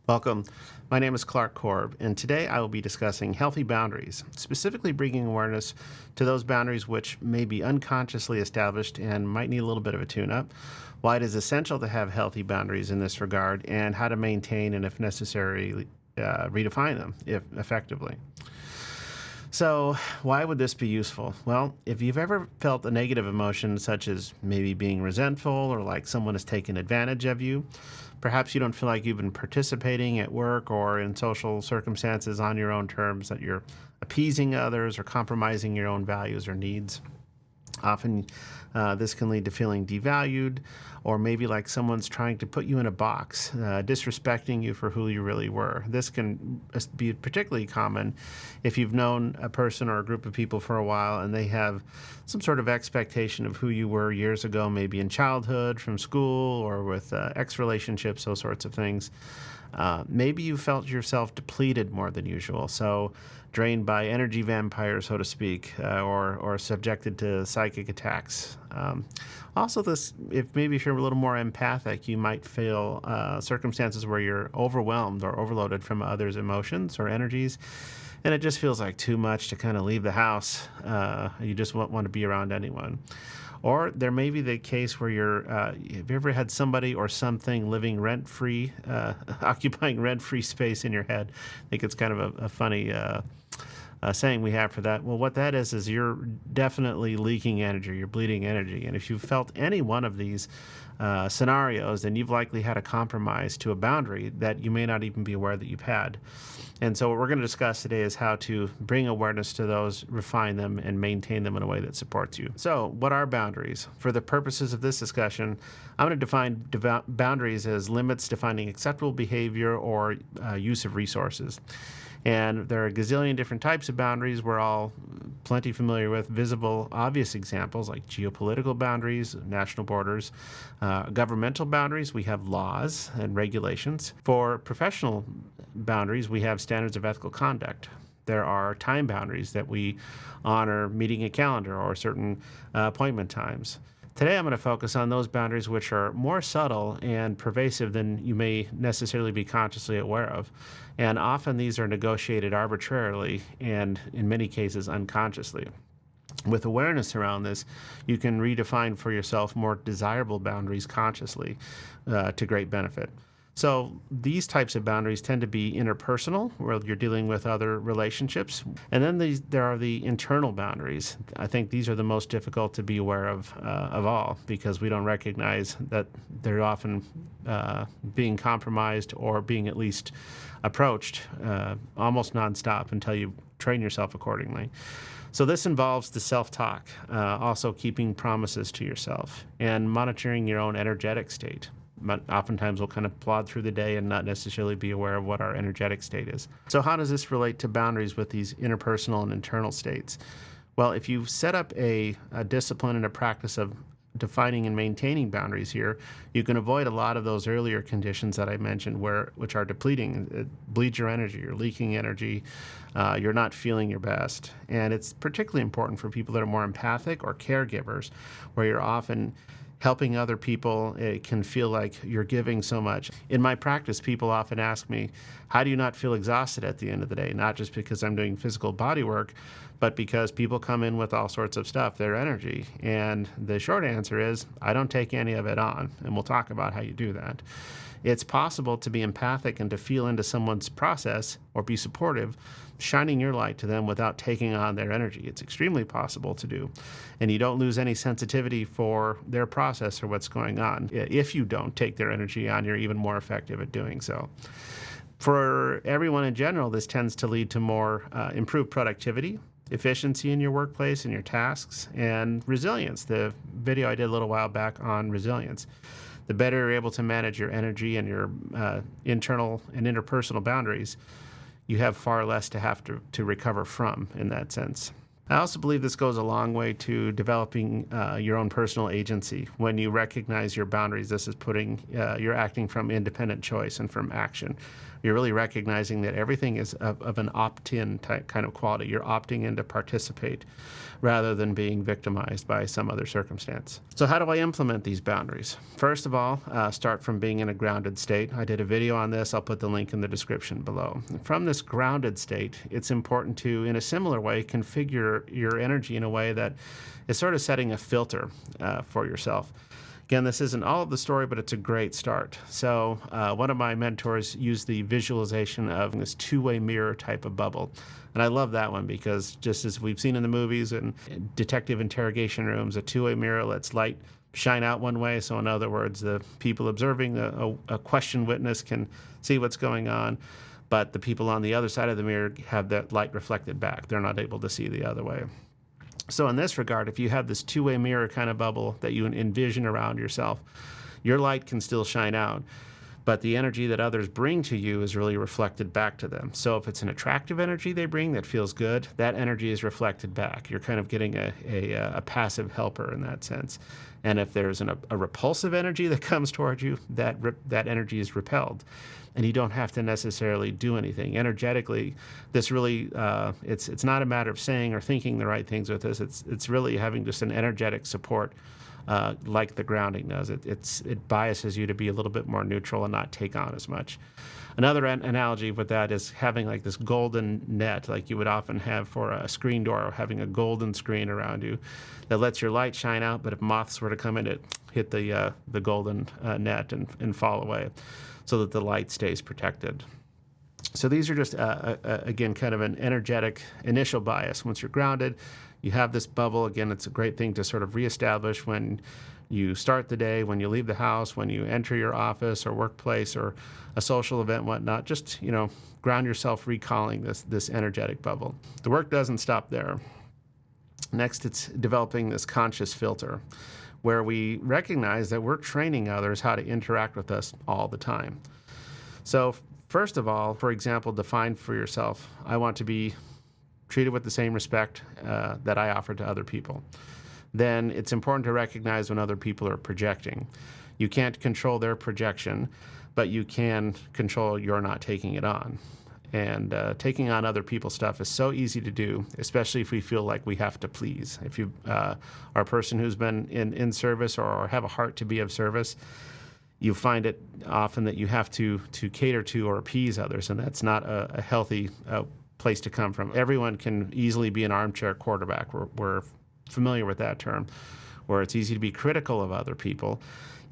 Welcome. My name is Clark Korb, and today I will be discussing healthy boundaries, specifically bringing awareness to those boundaries which may be unconsciously established and might need a little bit of a tune up, why it is essential to have healthy boundaries in this regard, and how to maintain and, if necessary, redefine them if effectively. So, why would this be useful? Well, if you've ever felt a negative emotion, such as maybe being resentful or like someone has taken advantage of you, perhaps you don't feel like you've been participating at work or in social circumstances on your own terms, that you're appeasing others or compromising your own values or needs. Often, this can lead to feeling devalued, or maybe like someone's trying to put you in a box, disrespecting you for who you really were. This can be particularly common if you've known a person or a group of people for a while and they have some sort of expectation of who you were years ago, maybe in childhood, from school, or with ex relationships, those sorts of things. Maybe you felt yourself depleted more than usual, so drained by energy vampires, so to speak, or subjected to psychic attacks. Also, if you're a little more empathic, you might feel circumstances where you're overwhelmed or overloaded from others' emotions or energies, and it just feels like too much to kind of leave the house. You just won't want to be around anyone. Or there may be the case where have you ever had somebody or something living rent-free, occupying rent-free space in your head? I think it's kind of a funny saying we have for that. Well, what that is you're definitely leaking energy, you're bleeding energy. And if you've felt any one of these scenarios, then you've likely had a compromise to a boundary that you may not even be aware that you've had. And so what we're going to discuss today is how to bring awareness to those, refine them, and maintain them in a way that supports you. So what are boundaries? For the purposes of this discussion, I'm going to define boundaries as limits defining acceptable behavior or use of resources. And there are a gazillion different types of boundaries we're all plenty familiar with. Visible, obvious examples like geopolitical boundaries, national borders, governmental boundaries, we have laws and regulations. For professional boundaries, we have standards of ethical conduct. There are time boundaries that we honor, meeting a calendar or certain appointment times. Today, I'm going to focus on those boundaries which are more subtle and pervasive than you may necessarily be consciously aware of. And often these are negotiated arbitrarily and, in many cases, unconsciously. With awareness around this, you can redefine for yourself more desirable boundaries consciously to great benefit. So these types of boundaries tend to be interpersonal, where you're dealing with other relationships. And then there are the internal boundaries. I think these are the most difficult to be aware of all, because we don't recognize that they're often being compromised or being at least approached almost nonstop until you train yourself accordingly. So this involves the self-talk, also keeping promises to yourself, and monitoring your own energetic state. But oftentimes we'll kind of plod through the day and not necessarily be aware of what our energetic state is. So how does this relate to boundaries with these interpersonal and internal states? Well, if you set up a discipline and a practice of defining and maintaining boundaries here, you can avoid a lot of those earlier conditions that I mentioned, which are depleting. It bleeds your energy, you're leaking energy, you're not feeling your best. And it's particularly important for people that are more empathic or caregivers, where you're often helping other people. It can feel like you're giving so much. In my practice, people often ask me, how do you not feel exhausted at the end of the day? Not just because I'm doing physical body work, but because people come in with all sorts of stuff, their energy. And the short answer is, I don't take any of it on. And we'll talk about how you do that. It's possible to be empathic and to feel into someone's process or be supportive, shining your light to them without taking on their energy. It's extremely possible to do. And you don't lose any sensitivity for their process or what's going on. If you don't take their energy on, you're even more effective at doing so. For everyone in general, this tends to lead to more improved productivity, efficiency in your workplace and your tasks, and resilience. The video I did a little while back on resilience. The better you're able to manage your energy and your internal and interpersonal boundaries, you have far less to have to recover from in that sense. I also believe this goes a long way to developing your own personal agency. When you recognize your boundaries, this is you're acting from independent choice and from action. You're really recognizing that everything is of an opt-in type kind of quality. You're opting in to participate rather than being victimized by some other circumstance. So how do I implement these boundaries? First of all, start from being in a grounded state. I did a video on this. I'll put the link in the description below. From this grounded state, it's important to, in a similar way, configure your energy in a way that is sort of setting a filter for yourself. Again, this isn't all of the story, but it's a great start. So one of my mentors used the visualization of this two-way mirror type of bubble. And I love that one because just as we've seen in the movies and detective interrogation rooms, a two-way mirror lets light shine out one way. So in other words, the people observing a questioned witness can see what's going on, but the people on the other side of the mirror have that light reflected back. They're not able to see the other way. So in this regard, if you have this two-way mirror kind of bubble that you envision around yourself, your light can still shine out, but the energy that others bring to you is really reflected back to them. So if it's an attractive energy they bring that feels good, that energy is reflected back. You're kind of getting a passive helper in that sense. And if there's a repulsive energy that comes toward you, that energy is repelled. And you don't have to necessarily do anything. Energetically, this really, it's not a matter of saying or thinking the right things with this. It's really having just an energetic support like the grounding does. It biases you to be a little bit more neutral and not take on as much. Another analogy with that is having like this golden net, like you would often have for a screen door, or having a golden screen around you that lets your light shine out, but if moths were to come in, it hit the golden net and fall away, so that the light stays protected. So these are just, again, kind of an energetic initial bias. Once you're grounded, you have this bubble. Again, it's a great thing to sort of reestablish when you start the day, when you leave the house, when you enter your office or workplace or a social event, whatnot. Just, ground yourself, recalling this energetic bubble. The work doesn't stop there. Next, it's developing this conscious filter, where we recognize that we're training others how to interact with us all the time. So first of all, for example, define for yourself, I want to be treated with the same respect that I offer to other people. Then it's important to recognize when other people are projecting. You can't control their projection, but you can control your not taking it on. And taking on other people's stuff is so easy to do, especially if we feel like we have to please. If you are a person who's been in service or have a heart to be of service, you find it often that you have to cater to or appease others, and that's not a healthy place to come from. Everyone can easily be an armchair quarterback. We're familiar with that term, where it's easy to be critical of other people,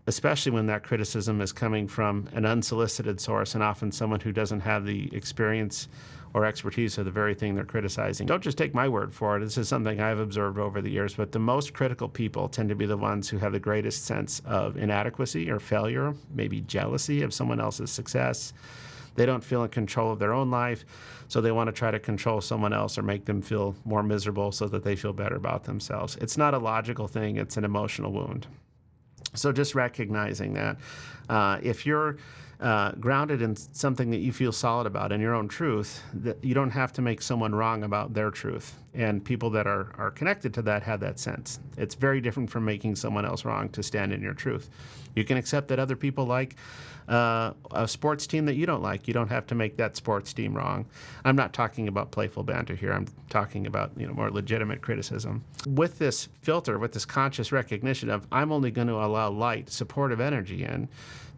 especially when that criticism is coming from an unsolicited source and often someone who doesn't have the experience or expertise of the very thing they're criticizing. Don't just take my word for it. This is something I've observed over the years, but the most critical people tend to be the ones who have the greatest sense of inadequacy or failure, maybe jealousy of someone else's success. They don't feel in control of their own life, so they want to try to control someone else or make them feel more miserable so that they feel better about themselves. It's not a logical thing, it's an emotional wound. So just recognizing that. If you're grounded in something that you feel solid about, in your own truth, that you don't have to make someone wrong about their truth. And people that are connected to that have that sense. It's very different from making someone else wrong to stand in your truth. You can accept that other people like a sports team that you don't like. You don't have to make that sports team wrong. I'm not talking about playful banter here. I'm talking about more legitimate criticism. With this filter, with this conscious recognition of I'm only going to allow light, supportive energy in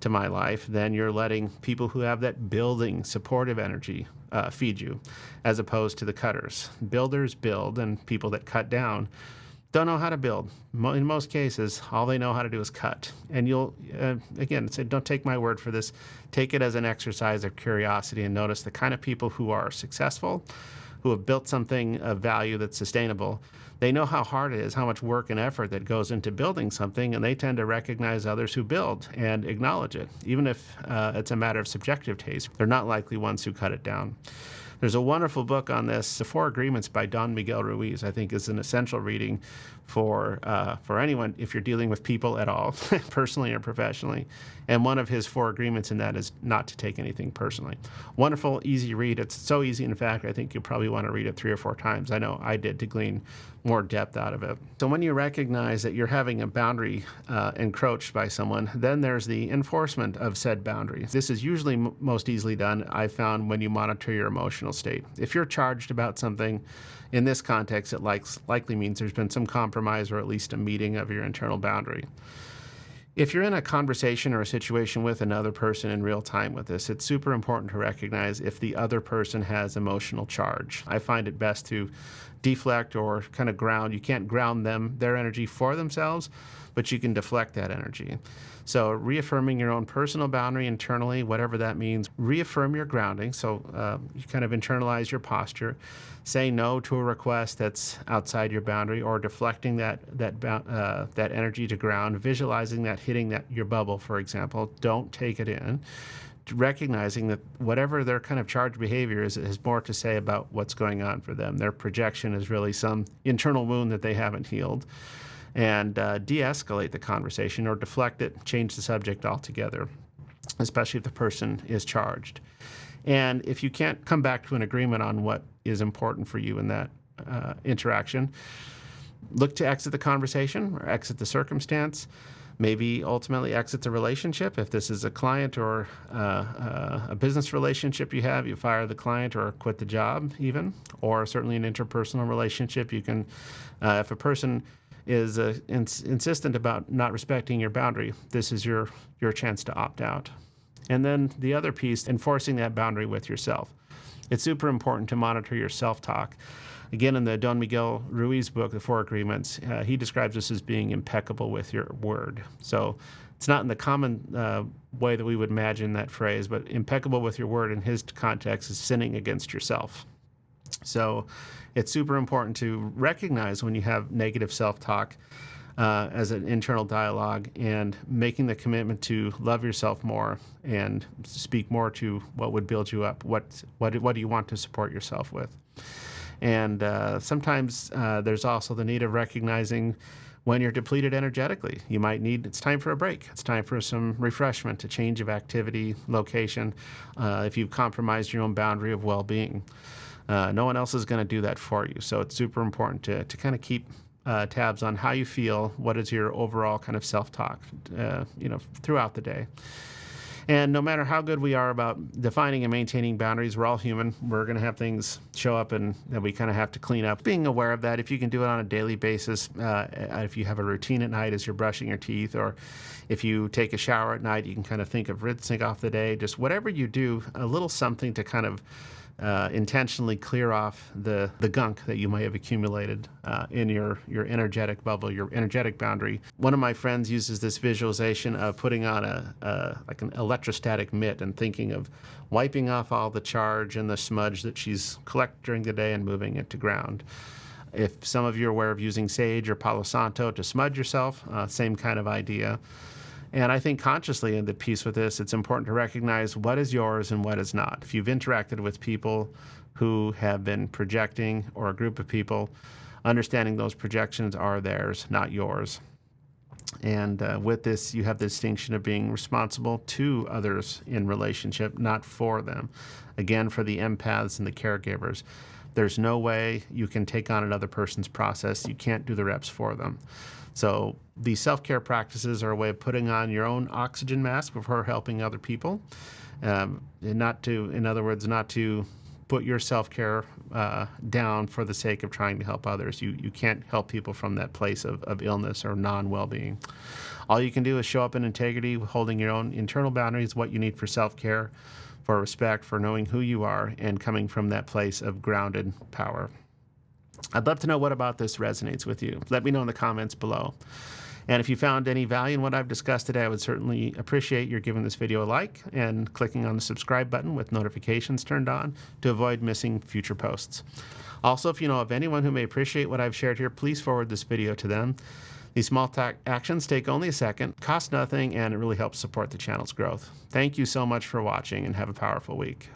to my life, then you're letting people who have that building, supportive energy feed you, as opposed to the cutters. Builders build, and people that cut down don't know how to build. In most cases, all they know how to do is cut. And you'll, again, don't take my word for this. Take it as an exercise of curiosity and notice the kind of people who are successful, who have built something of value that's sustainable. They know how hard it is, how much work and effort that goes into building something, and they tend to recognize others who build and acknowledge it. Even if it's a matter of subjective taste, they're not likely ones who cut it down. There's a wonderful book on this, The Four Agreements by Don Miguel Ruiz. I think is an essential reading for anyone if you're dealing with people at all, personally or professionally. And one of his four agreements in that is not to take anything personally. Wonderful, easy read. It's so easy, in fact, I think you'll probably want to read it 3 or 4 times. I know I did, to glean more depth out of it. So when you recognize that you're having a boundary encroached by someone, then there's the enforcement of said boundary. This is usually most easily done, I found, when you monitor your emotional state. If you're charged about something, in this context, it likely means there's been some compromise or at least a meeting of your internal boundary. If you're in a conversation or a situation with another person in real time with this, it's super important to recognize if the other person has emotional charge. I find it best to deflect or kind of ground. You can't ground their energy for themselves, but you can deflect that energy. So reaffirming your own personal boundary internally, whatever that means, reaffirm your grounding. So you kind of internalize your posture. Say no to a request that's outside your boundary, or deflecting that energy to ground, visualizing that hitting your bubble, for example. Don't take it in. Recognizing that whatever their kind of charged behavior is, it has more to say about what's going on for them. Their projection is really some internal wound that they haven't healed. And de-escalate the conversation or deflect it, change the subject altogether, especially if the person is charged. And if you can't come back to an agreement on what is important for you in that interaction, look to exit the conversation or exit the circumstance. Maybe ultimately exit the relationship. If this is a client or a business relationship you have, you fire the client or quit the job even, or certainly an interpersonal relationship. You can, if a person is insistent about not respecting your boundary, this is your chance to opt out. And then the other piece, enforcing that boundary with yourself. It's super important to monitor your self-talk. Again, in the Don Miguel Ruiz book, The Four Agreements, he describes this as being impeccable with your word. So it's not in the common way that we would imagine that phrase, but impeccable with your word in his context is sinning against yourself. So it's super important to recognize when you have negative self-talk as an internal dialogue, and making the commitment to love yourself more and speak more to what would build you up. What do you want to support yourself with? And sometimes there's also the need of recognizing when you're depleted energetically. It's time for a break. It's time for some refreshment, a change of activity, location, if you've compromised your own boundary of well-being. No one else is going to do that for you. So it's super important to kind of keep tabs on how you feel, what is your overall kind of self-talk, throughout the day. And no matter how good we are about defining and maintaining boundaries, we're all human. We're going to have things show up and that we kind of have to clean up. Being aware of that, if you can do it on a daily basis, if you have a routine at night as you're brushing your teeth, or if you take a shower at night, you can kind of think of rinsing off the day. Just whatever you do, a little something to kind of intentionally clear off the gunk that you might have accumulated in your energetic bubble, your energetic boundary. One of my friends uses this visualization of putting on like an electrostatic mitt and thinking of wiping off all the charge and the smudge that she's collected during the day and moving it to ground. If some of you are aware of using sage or Palo Santo to smudge yourself, same kind of idea. And I think consciously in the piece with this, it's important to recognize what is yours and what is not. If you've interacted with people who have been projecting, or a group of people, understanding those projections are theirs, not yours. And with this, you have the distinction of being responsible to others in relationship, not for them. Again, for the empaths and the caregivers, there's no way you can take on another person's process. You can't do the reps for them. So these self-care practices are a way of putting on your own oxygen mask before helping other people, and not to put your self-care down for the sake of trying to help others. You can't help people from that place of illness or non-well-being. All you can do is show up in integrity, holding your own internal boundaries, what you need for self-care, for respect, for knowing who you are, and coming from that place of grounded power. I'd love to know what about this resonates with you. Let me know in the comments below. And if you found any value in what I've discussed today, I would certainly appreciate your giving this video a like and clicking on the subscribe button with notifications turned on to avoid missing future posts. Also, if you know of anyone who may appreciate what I've shared here, please forward this video to them. These small actions take only a second, cost nothing, and it really helps support the channel's growth. Thank you so much for watching, and have a powerful week.